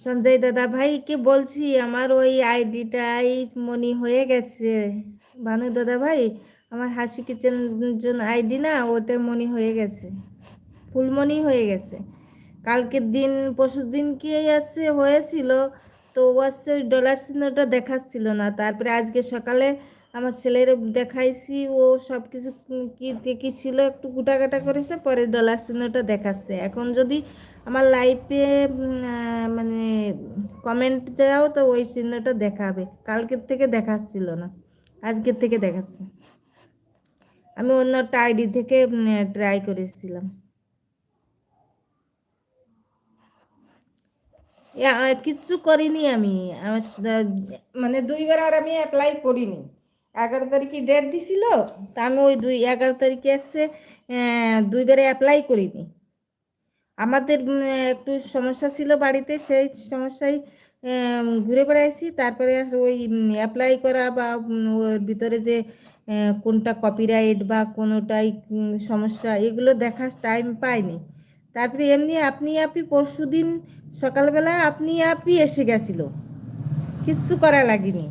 সঞ্জয় দাদা ভাইকে বলছি আমার ওই আইডিটাই মনি হয়ে গেছে। ভানু দাদা ভাই, আমার হাসি কিচেন আইডি না, ওটা মনি হয়ে গেছে, ফুলমনি হয়ে গেছে। কালকের দিন পরশু দিন কি আছে হয়েছিল, তো ও হচ্ছে ওই ডলার চিহ্নটা দেখাচ্ছিল না। তারপরে আজকে সকালে আমার ছেলের দেখাইছি, ও সব কিছু কি কি ছিল একটু গুটাগাটা করেছে, পরে ডলার চিহ্নটা দেখাচ্ছে। এখন যদি আমার লাইফে মানে কমেন্ট যাও তো ওই চিহ্নটা দেখাবে, কালকের থেকে দেখাচ্ছিল না, আজকের থেকে দেখাচ্ছে। আমি অন্য একটা আইডি থেকে ট্রাই করেছিলাম। কিচ্ছু করিনি আমি। মানে দুইবার আর আমি অ্যাপ্লাই করিনি। 11 তারিখে ডেট দিছিল, তা আমি ওই 11 তারিখে এসছে, দুইবারে অ্যাপ্লাই করিনি। আমাদের একটু সমস্যা ছিল বাড়িতে, সেই সমস্যায় ঘুরে বেড়াইছি। তারপরে আর ওই অ্যাপ্লাই করা বা ওর ভিতরে যে কোনটা কপিরাইট বা কোনোটাই সমস্যা, এগুলো দেখার টাইম পাইনি। তারপরে এমনি আপনি আপনি পরশুদিন সকালবেলা আপনি আপনি এসে গেছিল, কিচ্ছু করা লাগেনি।